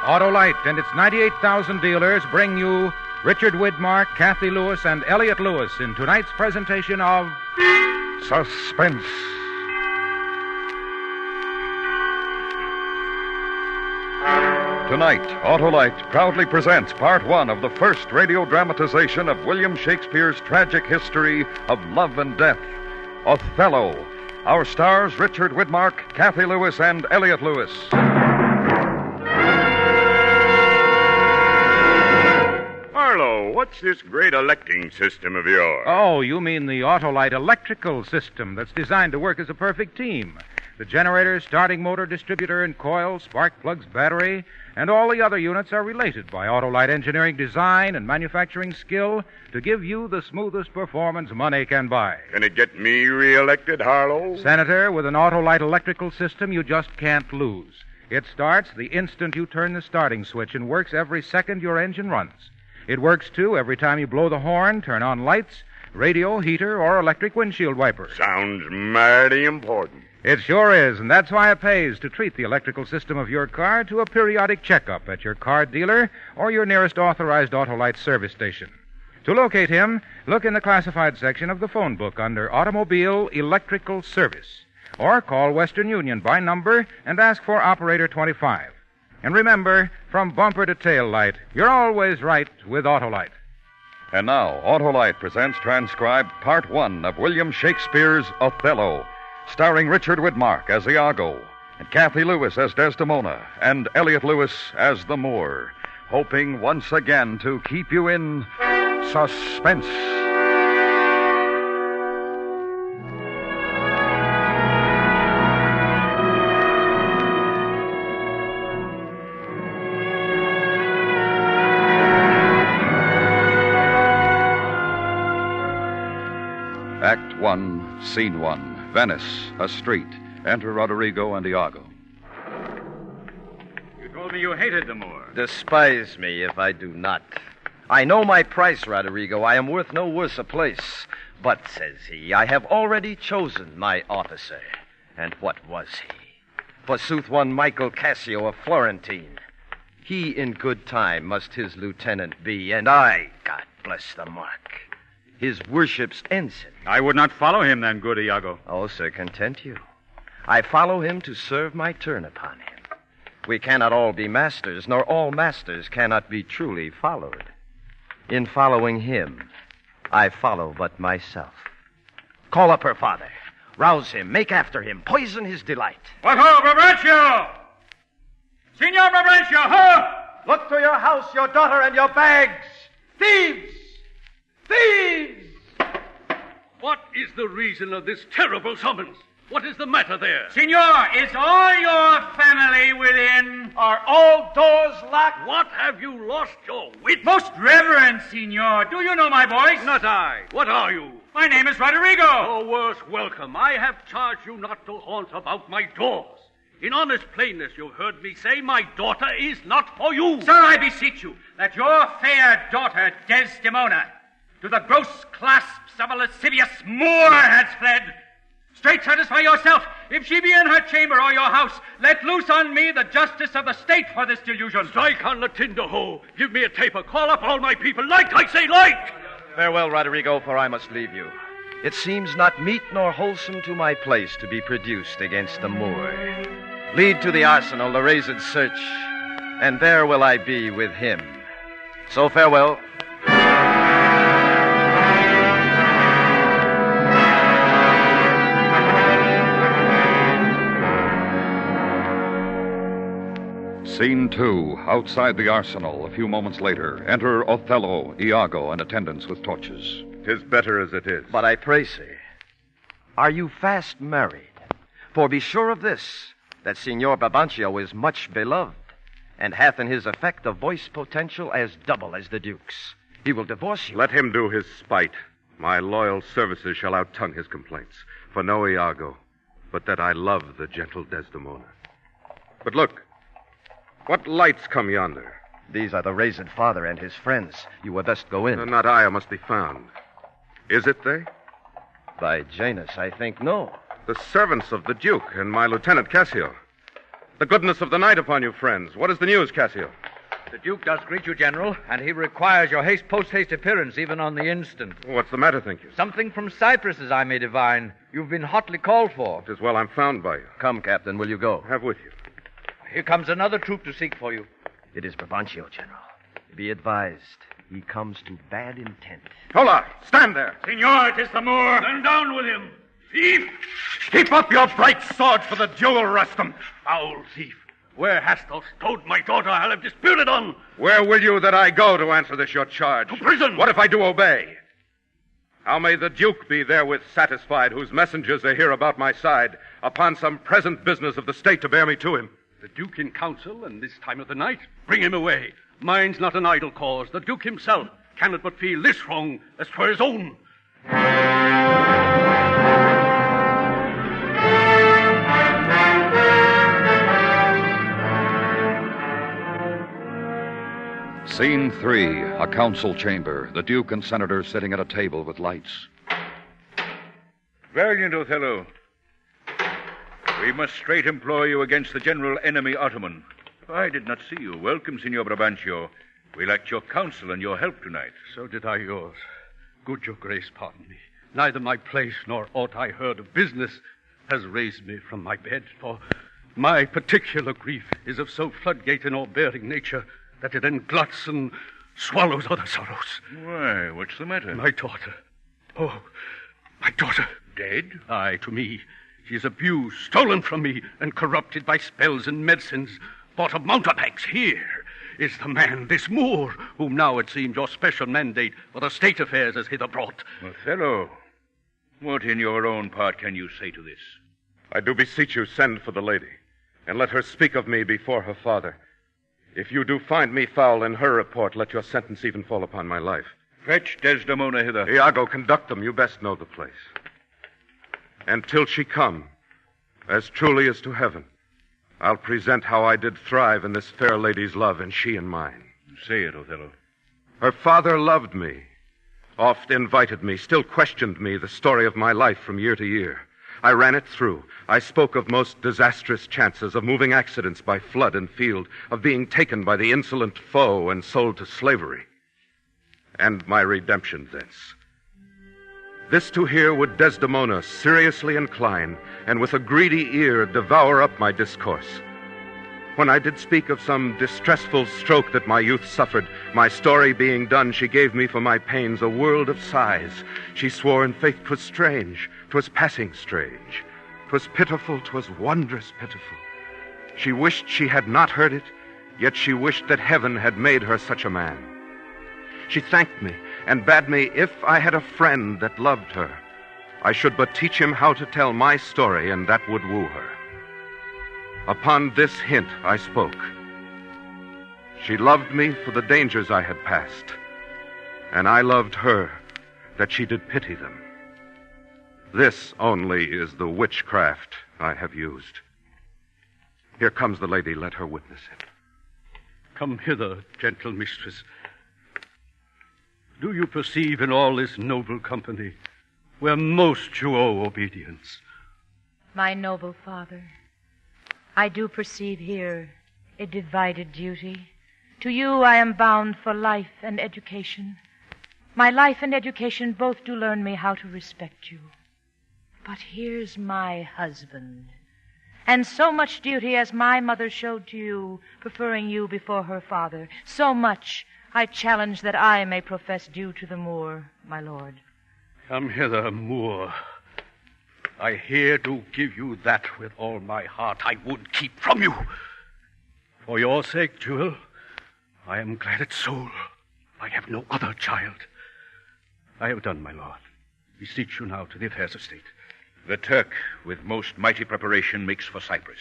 Autolite and its 98,000 dealers bring you Richard Widmark, Kathy Lewis, and Elliot Lewis in tonight's presentation of Suspense. Tonight, Autolite proudly presents Part 1 of the first radio dramatization of William Shakespeare's tragic history of love and death, Othello. Our stars, Richard Widmark, Kathy Lewis, and Elliot Lewis. Harlow, what's this great electing system of yours? Oh, you mean the Autolite electrical system that's designed to work as a perfect team. The generator, starting motor, distributor, and coil, spark plugs, battery, and all the other units are related by Autolite engineering design and manufacturing skill to give you the smoothest performance money can buy. Can it get me reelected, Harlow? Senator, with an Autolite electrical system, you just can't lose. It starts the instant you turn the starting switch and works every second your engine runs. It works, too, every time you blow the horn, turn on lights, radio, heater, or electric windshield wiper. Sounds mighty important. It sure is, and that's why it pays to treat the electrical system of your car to a periodic checkup at your car dealer or your nearest authorized Autolite service station. To locate him, look in the classified section of the phone book under Automobile Electrical Service, or call Western Union by number and ask for Operator 25. And remember, from bumper to tail light, you're always right with Autolite. And now, Autolite presents transcribed Part 1 of William Shakespeare's Othello, starring Richard Widmark as Iago, and Kathy Lewis as Desdemona, and Elliot Lewis as the Moor, hoping once again to keep you in suspense. Act 1, Scene 1, Venice, a street. Enter Roderigo and Iago. You told me you hated the Moor. Despise me if I do not. I know my price, Roderigo. I am worth no worse a place. But, says he, I have already chosen my officer. And what was he? Forsooth, one Michael Cassio of Florentine. He in good time must his lieutenant be, and I, God bless the mark, his worship's ensign. I would not follow him then, good Iago. Oh, sir, content you. I follow him to serve my turn upon him. We cannot all be masters, nor all masters cannot be truly followed. In following him, I follow but myself. Call up her father. Rouse him, make after him, poison his delight. What ho, Brabantio! Signor Brabantio, ho! Look to your house, your daughter, and your bags. Thieves! Thieves! What is the reason of this terrible summons? What is the matter there? Signor, is all your family within? Are all doors locked? What, have you lost your wit? Most reverend Signor, do you know my voice? Not I. What are you? My name is Roderigo. Oh, worse welcome. I have charged you not to haunt about my doors. In honest plainness, you've heard me say my daughter is not for you. Sir, I beseech you that your fair daughter, Desdemona, to the gross clasps of a lascivious Moor has fled. Straight satisfy yourself. If she be in her chamber or your house, let loose on me the justice of the state for this delusion. Strike on the tinder hoe. Give me a taper. Call up all my people. Like, I say, like! Farewell, Roderigo, for I must leave you. It seems not meet nor wholesome to my place to be produced against the Moor. Lead to the arsenal the razed search, and there will I be with him. So farewell. Scene 2, outside the arsenal. A few moments later, enter Othello, Iago, and attendants with torches. 'Tis better as it is. But I pray, sir, are you fast married? For be sure of this, that Signor Brabantio is much beloved, and hath in his effect a voice potential as double as the Duke's. He will divorce you. Let him do his spite. My loyal services shall outtongue his complaints. For no Iago, but that I love the gentle Desdemona. But look, what lights come yonder? These are the razed father and his friends. You had best go in. Not I must be found. Is it they? By Janus, I think no. The servants of the Duke and my Lieutenant Cassio. The goodness of the night upon you, friends. What is the news, Cassio? The Duke does greet you, General, and he requires your post-haste appearance, even on the instant. What's the matter, think you? Something from Cyprus, as I may divine. You've been hotly called for. It is well I'm found by you. Come, Captain, will you go? Have with you. Here comes another troop to seek for you. It is Brabantio, General. Be advised, he comes to bad intent. Hola! Stand there! Signor, it is the Moor. Stand down with him. Thief! Keep up your bright swords for the duel, Rustum. Foul thief! Where hast thou stowed my daughter? I'll have disputed on. Where will you that I go to answer this your charge? To prison. What if I do obey? How may the Duke be therewith satisfied, whose messengers are here about my side, upon some present business of the state to bear me to him? The Duke in council, and this time of the night, bring him away. Mine's not an idle cause. The Duke himself cannot but feel this wrong as for his own. Scene 3, a council chamber. The Duke and Senators sitting at a table with lights. Valiant Othello, we must straight employ you against the general enemy, Ottoman. I did not see you. Welcome, Signor Brabantio. We lacked your counsel and your help tonight. So did I yours. Good your grace, pardon me. Neither my place nor aught I heard of business has raised me from my bed, for my particular grief is of so floodgate and all-bearing nature that it engluts and swallows other sorrows. Why, what's the matter? My daughter. Oh, my daughter. Dead? Aye, to me. She is abused, stolen from me, and corrupted by spells and medicines bought of mountebanks. Here is the man, this Moor, whom now it seems your special mandate for the state affairs has hither brought. Othello, what in your own part can you say to this? I do beseech you, send for the lady, and let her speak of me before her father. If you do find me foul in her report, let your sentence even fall upon my life. Fetch Desdemona hither. Iago, conduct them. You best know the place. And till she come, as truly as to heaven, I'll present how I did thrive in this fair lady's love, and she in mine. Say it, Othello. Her father loved me, oft invited me, still questioned me the story of my life from year to year. I ran it through. I spoke of most disastrous chances, of moving accidents by flood and field, of being taken by the insolent foe and sold to slavery. And my redemption thence. This to hear would Desdemona seriously incline, and with a greedy ear devour up my discourse. When I did speak of some distressful stroke that my youth suffered, my story being done, she gave me for my pains a world of sighs. She swore in faith 'twas strange, 'twas passing strange. 'Twas pitiful, 'twas wondrous pitiful. She wished she had not heard it, yet she wished that heaven had made her such a man. She thanked me, and bade me, if I had a friend that loved her, I should but teach him how to tell my story, and that would woo her. Upon this hint I spoke. She loved me for the dangers I had passed, and I loved her that she did pity them. This only is the witchcraft I have used. Here comes the lady. Let her witness it. Come hither, gentle mistress. Do you perceive in all this noble company where most you owe obedience? My noble father, I do perceive here a divided duty. To you I am bound for life and education. My life and education both do learn me how to respect you. But here's my husband, and so much duty as my mother showed to you, preferring you before her father, so much I challenge that I may profess due to the Moor, my lord. Come hither, Moor. I here do give you that with all my heart I would keep from you. For your sake, Jewel, I am glad at soul I have no other child. I have done, my lord. Beseech you now to the affairs of state. The Turk, with most mighty preparation, makes for Cyprus.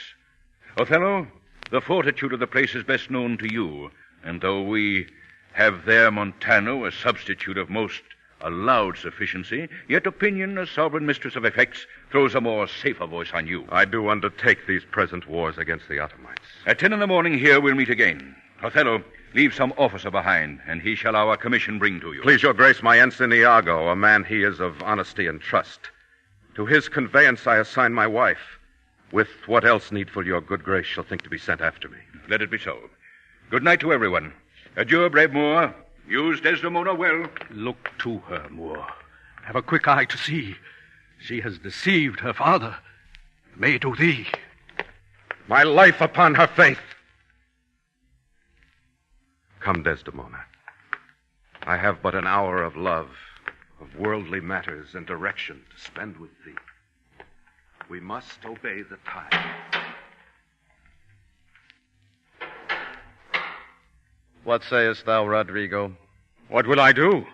Othello, the fortitude of the place is best known to you, and though we have there Montano, a substitute of most allowed sufficiency, yet opinion, as sovereign mistress of effects, throws a more safer voice on you. I do undertake these present wars against the Ottomans. At 10 a.m. here we'll meet again. Othello, leave some officer behind, and he shall our commission bring to you. Please, your grace, my ensign Iago, a man he is of honesty and trust. To his conveyance I assign my wife. with what else needful your good grace shall think to be sent after me. Let it be so. Good night to everyone. Adieu, brave Moor. Use Desdemona well. Look to her, Moor. Have a quick eye to see. She has deceived her father. May do thee. My life upon her faith. Come, Desdemona. I have but an hour of love, of worldly matters and direction to spend with thee. We must obey the tide. What sayest thou, Rodrigo? What will I do?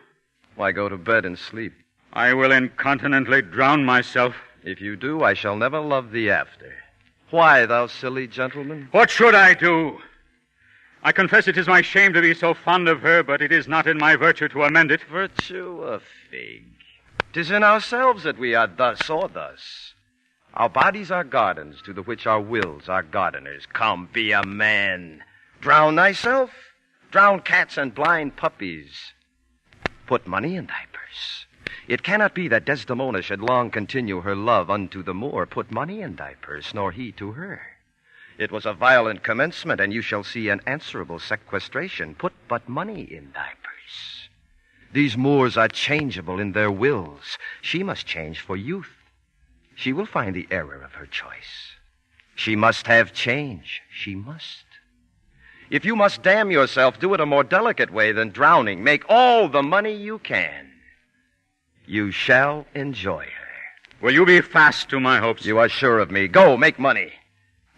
Why, go to bed and sleep. I will incontinently drown myself. If you do, I shall never love thee after. Why, thou silly gentleman? What should I do? I confess it is my shame to be so fond of her, but it is not in my virtue to amend it. Virtue a fig. 'Tis in ourselves that we are thus or thus. Our bodies are gardens, to the which our wills are gardeners. Come, be a man. Drown thyself. Drown cats and blind puppies. Put money in thy purse. It cannot be that Desdemona should long continue her love unto the Moor. Put money in thy purse, nor he to her. It was a violent commencement, and you shall see an answerable sequestration. Put but money in thy purse. These Moors are changeable in their wills. She must change for youth. She will find the error of her choice. She must have change. She must. If you must damn yourself, do it a more delicate way than drowning. Make all the money you can. You shall enjoy her. Will you be fast to my hopes? You are sure of me. Go, make money.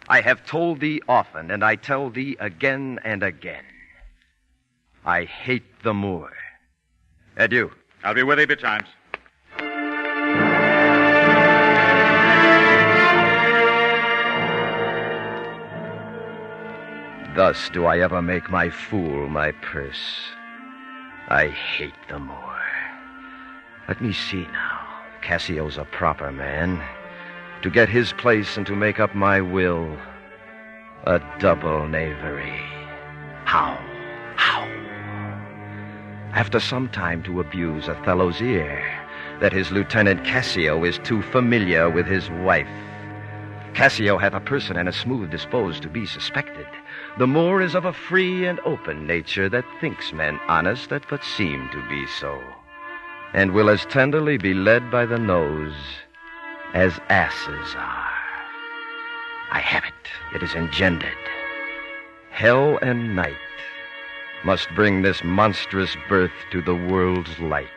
I have told thee often, and I tell thee again and again. I hate the Moor. Adieu. I'll be with thee betimes. Thus do I ever make my fool my purse. I hate the Moor. Let me see now. Cassio's a proper man. To get his place and to make up my will, a double knavery. How? After some time to abuse Othello's ear, that his lieutenant Cassio is too familiar with his wife. Cassio hath a person and a smooth disposed to be suspected. The Moor is of a free and open nature that thinks men honest that but seem to be so, and will as tenderly be led by the nose as asses are. I have it. It is engendered. Hell and night must bring this monstrous birth to the world's light.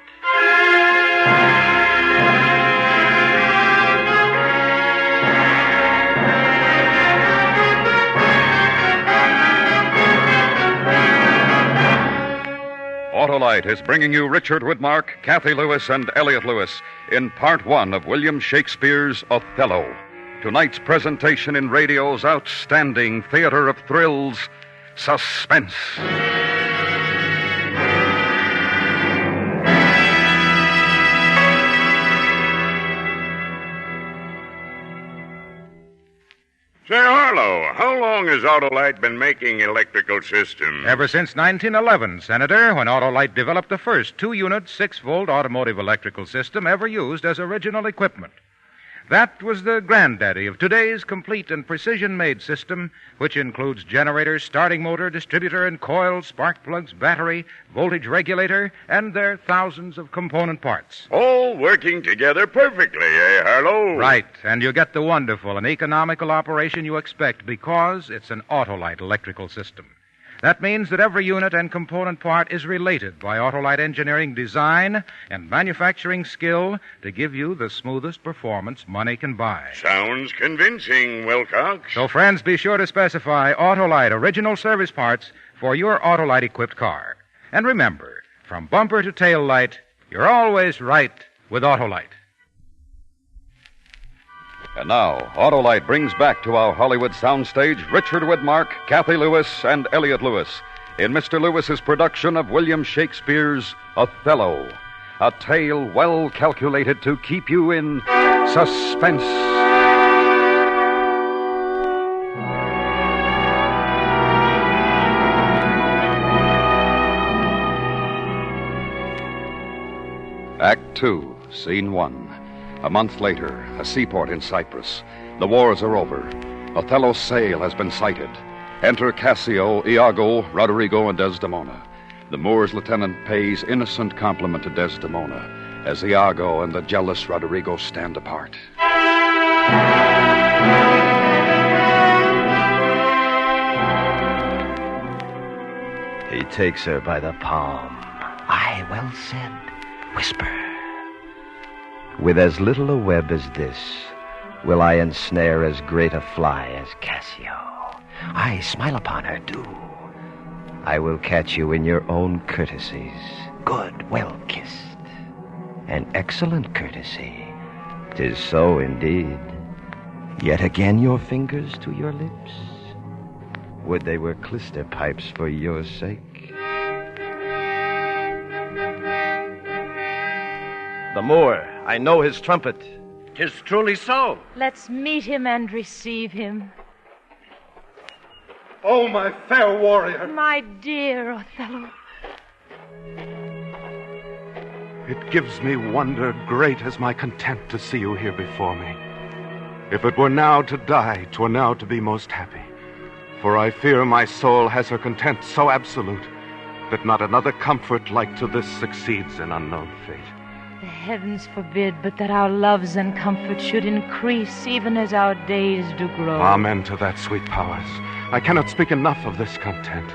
Autolite is bringing you Richard Widmark, Kathy Lewis, and Elliot Lewis in Part 1 of William Shakespeare's Othello. Tonight's presentation in radio's outstanding theater of thrills, Suspense. Say, Harlow, how long has Autolite been making electrical systems? Ever since 1911, Senator, when Autolite developed the first 2-unit, 6-volt automotive electrical system ever used as original equipment. That was the granddaddy of today's complete and precision-made system, which includes generator, starting motor, distributor and coil, spark plugs, battery, voltage regulator, and their thousands of component parts. All working together perfectly, eh, Harlow? Right, and you get the wonderful and economical operation you expect because it's an Autolite electrical system. That means that every unit and component part is related by Autolite engineering design and manufacturing skill to give you the smoothest performance money can buy. Sounds convincing, Wilcox. So, friends, be sure to specify Autolite original service parts for your Autolite-equipped car. And remember, from bumper to tail light, you're always right with Autolite. And now, Autolite brings back to our Hollywood soundstage Richard Widmark, Kathy Lewis, and Elliot Lewis in Mr. Lewis's production of William Shakespeare's Othello, a tale well calculated to keep you in suspense. Act 2, Scene 1. A month later, a seaport in Cyprus. The wars are over. Othello's sail has been sighted. Enter Cassio, Iago, Roderigo, and Desdemona. The Moor's lieutenant pays innocent compliment to Desdemona as Iago and the jealous Roderigo stand apart. He takes her by the palm. Aye, well said. Whisper. With as little a web as this, will I ensnare as great a fly as Cassio. Aye, smile upon her, do. I will catch you in your own courtesies. Good, well kissed. An excellent courtesy. 'Tis so indeed. Yet again your fingers to your lips. Would they were clyster pipes for your sake. The Moor, I know his trumpet. 'Tis truly so. Let's meet him and receive him. Oh, my fair warrior. My dear Othello. It gives me wonder great as my content to see you here before me. If it were now to die, 'twere now to be most happy. For I fear my soul has her content so absolute that not another comfort like to this succeeds in unknown fate. The heavens forbid but that our loves and comforts should increase even as our days do grow. Amen to that, sweet powers. I cannot speak enough of this content.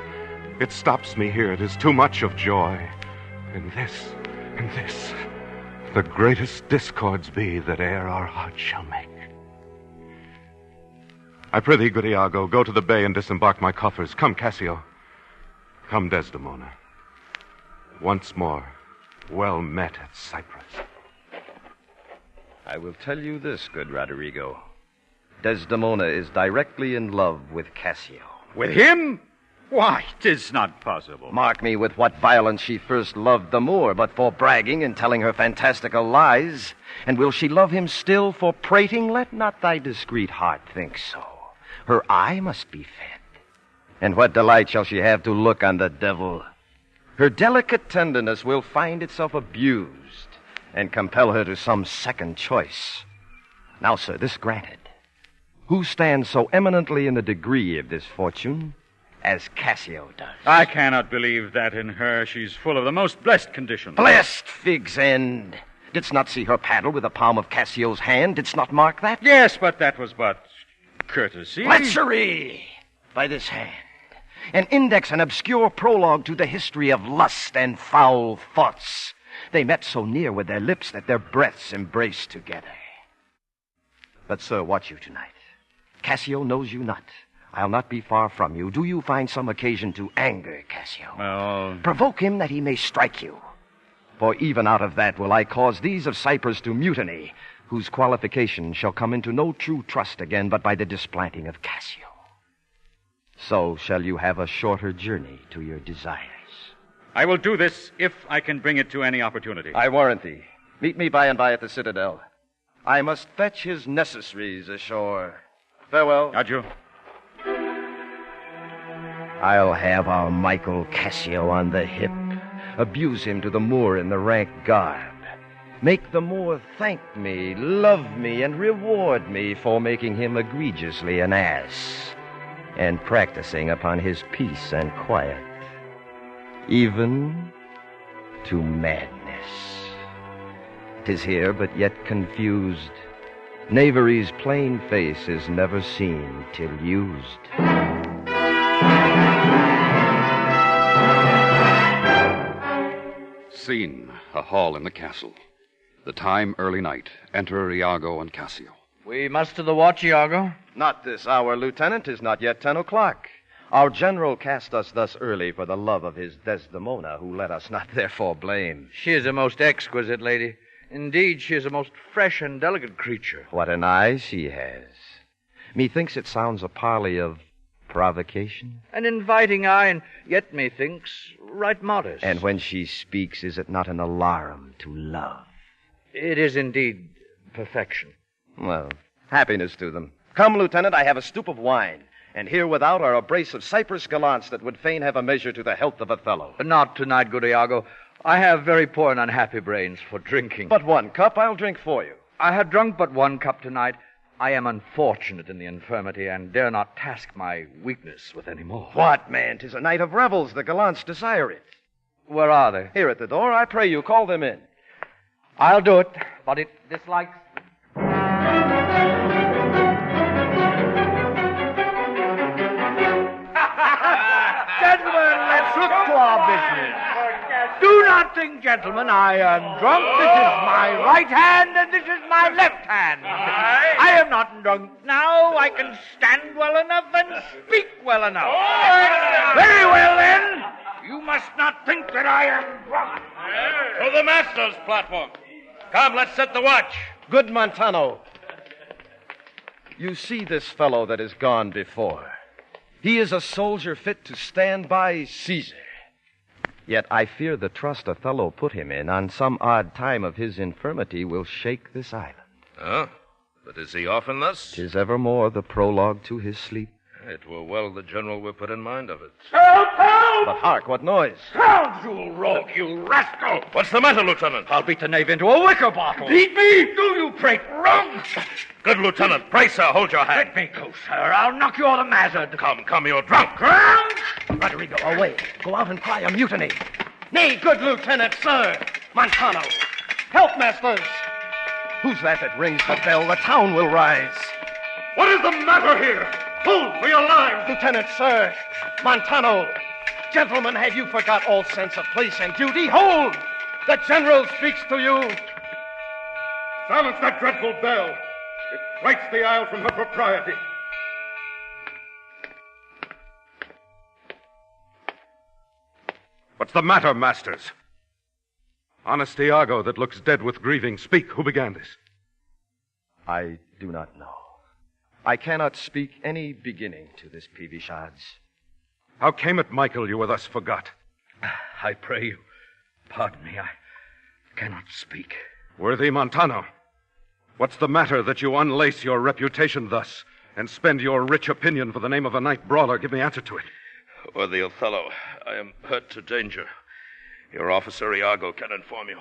It stops me here. It is too much of joy. And this, the greatest discords be that e'er our hearts shall make. I prithee, good Iago, go to the bay and disembark my coffers. Come, Cassio. Come, Desdemona. Once more, well met at Cyprus. I will tell you this, good Roderigo. Desdemona is directly in love with Cassio. With him? Why, 'tis not possible. Mark me with what violence she first loved the Moor, but for bragging and telling her fantastical lies. And will she love him still for prating? Let not thy discreet heart think so. Her eye must be fed. And what delight shall she have to look on the devil? Her delicate tenderness will find itself abused and compel her to some second choice. Now, sir, this granted. Who stands so eminently in the degree of this fortune as Cassio does? I cannot believe that in her. She's full of the most blessed conditions. Blessed fig's end! Didst not see her paddle with the palm of Cassio's hand? Didst not mark that? Yes, but that was but courtesy. Lechery! By this hand. An index and obscure prologue to the history of lust and foul thoughts. They met so near with their lips that their breaths embraced together. But, sir, watch you tonight. Cassio knows you not. I'll not be far from you. Do you find some occasion to anger Cassio? Well, provoke him that he may strike you. For even out of that will I cause these of Cyprus to mutiny, whose qualification shall come into no true trust again but by the displanting of Cassio. So shall you have a shorter journey to your desires. I will do this if I can bring it to any opportunity. I warrant thee. Meet me by and by at the citadel. I must fetch his necessaries ashore. Farewell. Adieu. I'll have our Michael Cassio on the hip. Abuse him to the Moor in the rank garb. Make the Moor thank me, love me, and reward me for making him egregiously an ass, and practicing upon his peace and quiet, even to madness. 'Tis here, but yet confused. Knavery's plain face is never seen till used. Scene, a hall in the castle. The time, early night. Enter Iago and Cassio. We muster the watch, Iago. Not this hour, Lieutenant. 'Tis not yet 10 o'clock. Our general cast us thus early for the love of his Desdemona, who let us not therefore blame. She is a most exquisite lady. Indeed, she is a most fresh and delicate creature. What an eye she has. Methinks it sounds a parley of provocation. An inviting eye, and yet, methinks, right modest. And when she speaks, is it not an alarum to love? It is indeed perfection. Well, happiness to them. Come, Lieutenant, I have a stoup of wine. And here without are a brace of Cyprus gallants that would fain have a measure to the health of Othello. Not tonight, good Iago. I have very poor and unhappy brains for drinking. But 1 cup I'll drink for you. I have drunk but 1 cup tonight. I am unfortunate in the infirmity and dare not task my weakness with any more. What, man? 'Tis a night of revels. The gallants desire it. Where are they? Here at the door. I pray you, call them in. I'll do it, but it dislikes... Gentlemen, let's look to our business. Do not think, gentlemen, I am drunk. This is my right hand and this is my left hand. I am not drunk now. I can stand well enough and speak well enough. Very well, then. You must not think that I am drunk. To the master's platform. Come, let's set the watch. Good Montano. You see this fellow that has gone before. He is a soldier fit to stand by Caesar. Yet I fear the trust Othello put him in on some odd time of his infirmity will shake this island. Oh, but is he often thus? 'Tis evermore the prologue to his sleep. It were well the general were put in mind of it. Help, help! But hark, what noise? Scoundrel, rogue, you rascal! What's the matter, Lieutenant? I'll beat the knave into a wicker bottle. Beat me? Do you prate rogue? Good Lieutenant. Pray, sir, hold your hand. Let me go, sir. I'll knock you on the mazzard. Come, you're drunk. Drunk? Rodrigo, away. Go out and cry a mutiny. Nay, good lieutenant, sir. Montano. Help, masters. Who's that rings the bell? The town will rise. What is the matter here? Hold for your lives. Lieutenant, sir. Montano. Gentlemen, have you forgot all sense of place and duty? Hold! The general speaks to you. Silence that dreadful bell. It frights the isle from her propriety. What's the matter, masters? Honest Iago that looks dead with grieving. Speak, who began this? I do not know. I cannot speak any beginning to this peevish odds. How came it, Michael, you were thus forgot? I pray you, pardon me, I cannot speak. Worthy Montano, what's the matter that you unlace your reputation thus and spend your rich opinion for the name of a knight brawler? Give me answer to it. Worthy Othello, I am hurt to danger. Your officer Iago can inform you.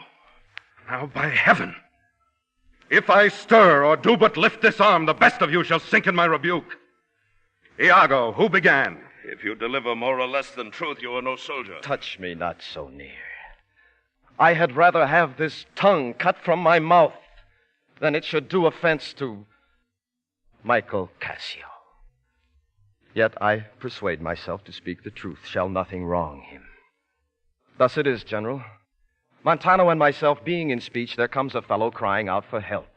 Now, by heaven, if I stir or do but lift this arm, the best of you shall sink in my rebuke. Iago, who began? If you deliver more or less than truth, you are no soldier. Touch me not so near. I had rather have this tongue cut from my mouth than it should do offense to Michael Cassio. Yet I persuade myself to speak the truth. Shall nothing wrong him. Thus it is, General. Montano and myself being in speech, there comes a fellow crying out for help,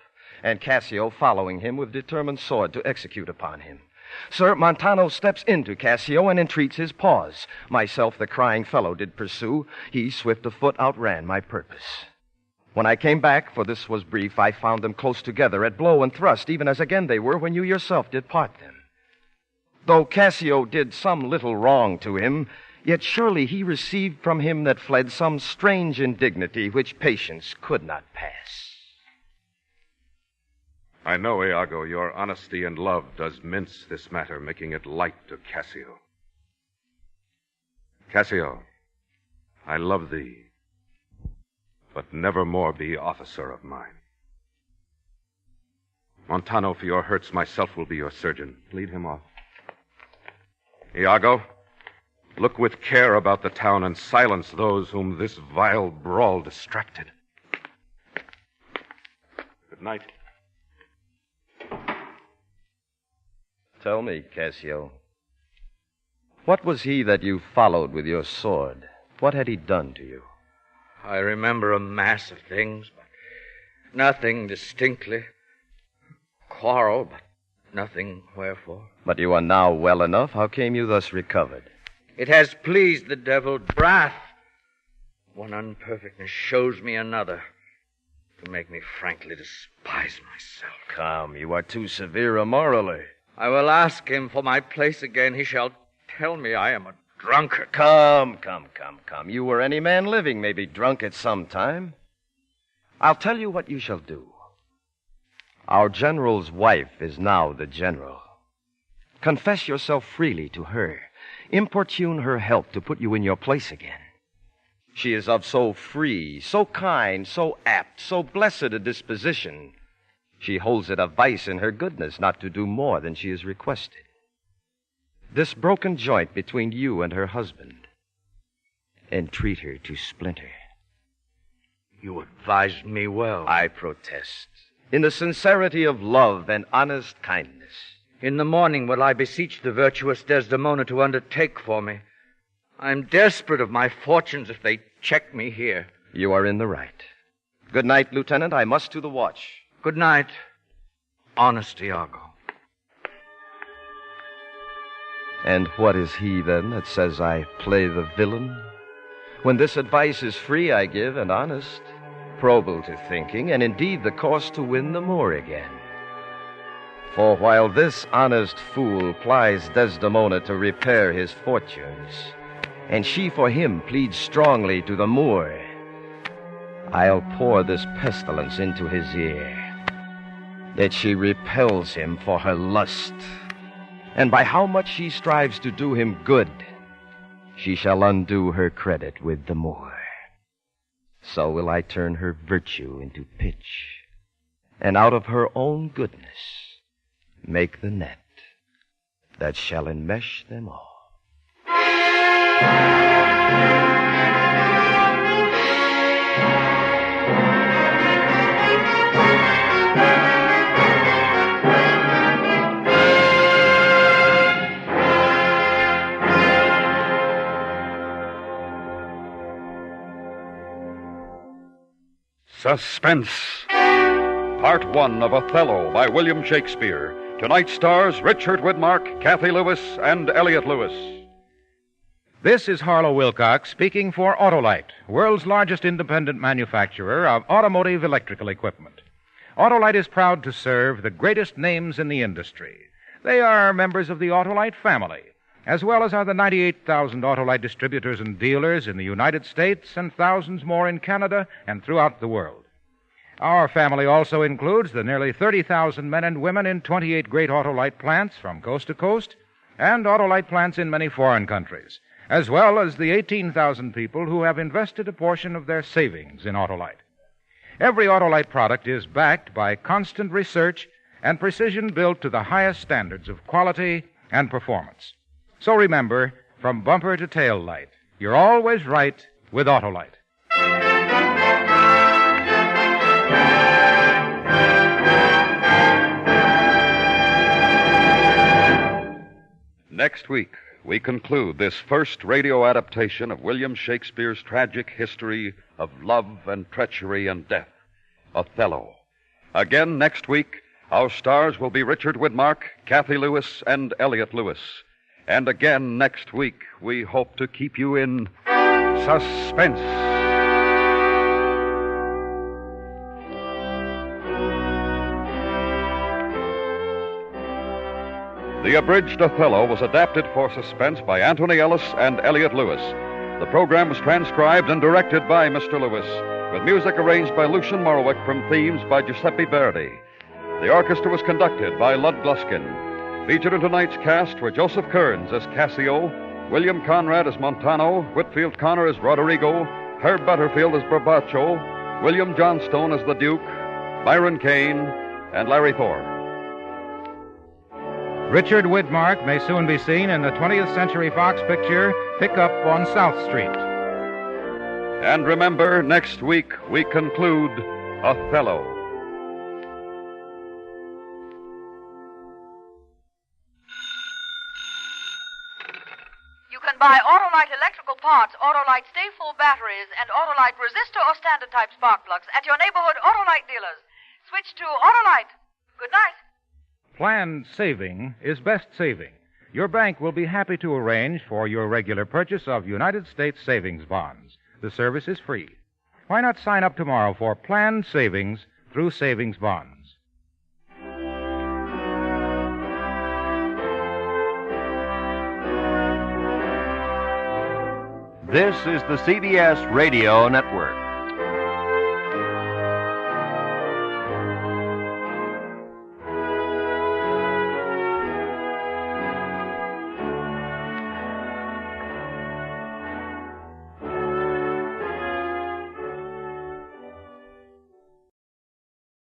and Cassio following him with determined sword to execute upon him. Sir, Montano steps into Cassio and entreats his pause. Myself, the crying fellow, did pursue. He, swift of foot, outran my purpose. When I came back, for this was brief, I found them close together at blow and thrust, even as again they were when you yourself did part them. Though Cassio did some little wrong to him, yet surely he received from him that fled some strange indignity which patience could not pass. I know, Iago, your honesty and love does mince this matter, making it light to Cassio. Cassio, I love thee, but never more be officer of mine. Montano, for your hurts, myself will be your surgeon. Lead him off. Iago, look with care about the town and silence those whom this vile brawl distracted. Good night. Tell me, Cassio, what was he that you followed with your sword? What had he done to you? I remember a mass of things, but nothing distinctly. Quarrel, but nothing wherefore. But you are now well enough. How came you thus recovered? It has pleased the devil's wrath. One unperfectness shows me another, to make me frankly despise myself. Come, you are too severe morally. I will ask him for my place again. He shall tell me I am a drunkard. Come. You or any man living may be drunk at some time. I'll tell you what you shall do. Our general's wife is now the general. Confess yourself freely to her. Importune her help to put you in your place again. She is of so free, so kind, so apt, so blessed a disposition. She holds it a vice in her goodness not to do more than she is requested. This broken joint between you and her husband, entreat her to splinter. You advised me well. I protest. In the sincerity of love and honest kindness. In the morning will I beseech the virtuous Desdemona to undertake for me. I'm desperate of my fortunes if they check me here. You are in the right. Good night, Lieutenant. I must to the watch. Good night, honest Iago. And what is he, then, that says I play the villain? When this advice is free I give, and honest, probable to thinking, and indeed the course to win the Moor again. For while this honest fool plies Desdemona to repair his fortunes, and she for him pleads strongly to the Moor, I'll pour this pestilence into his ear, that she repels him for her lust, and by how much she strives to do him good, she shall undo her credit with the Moor. So will I turn her virtue into pitch, and out of her own goodness make the net that shall enmesh them all. Suspense. Part 1 of Othello by William Shakespeare. Tonight stars Richard Widmark, Kathy Lewis, and Elliot Lewis. This is Harlow Wilcox speaking for Autolite, world's largest independent manufacturer of automotive electrical equipment. Autolite is proud to serve the greatest names in the industry. They are members of the Autolite family, as well as are the 98,000 Autolite distributors and dealers in the United States and thousands more in Canada and throughout the world. Our family also includes the nearly 30,000 men and women in 28 great Autolite plants from coast to coast and Autolite plants in many foreign countries, as well as the 18,000 people who have invested a portion of their savings in Autolite. Every Autolite product is backed by constant research and precision built to the highest standards of quality and performance. So remember, from bumper to tail light, you're always right with Autolite. Next week, we conclude this first radio adaptation of William Shakespeare's tragic history of love and treachery and death, Othello. Again next week, our stars will be Richard Widmark, Kathy Lewis, and Elliot Lewis. And again next week, we hope to keep you in suspense. The abridged Othello was adapted for suspense by Anthony Ellis and Elliot Lewis. The program was transcribed and directed by Mr. Lewis, with music arranged by Lucian Morwick from themes by Giuseppe Verdi. The orchestra was conducted by Lud Gluskin. Featured in tonight's cast were Joseph Kearns as Cassio, William Conrad as Montano, Whitfield Connor as Roderigo, Herb Butterfield as Brabaccio, William Johnstone as the Duke, Byron Kane, and Larry Thor. Richard Widmark may soon be seen in the 20th Century Fox picture, Pickup on South Street. And remember, next week we conclude Othello. You can buy Autolite electrical parts, Autolite stay-full batteries, and Autolite resistor or standard-type spark plugs at your neighborhood Autolite dealers. Switch to Autolite. Good night. Planned saving is best saving. Your bank will be happy to arrange for your regular purchase of United States savings bonds. The service is free. Why not sign up tomorrow for planned savings through savings bonds? This is the CBS Radio Network.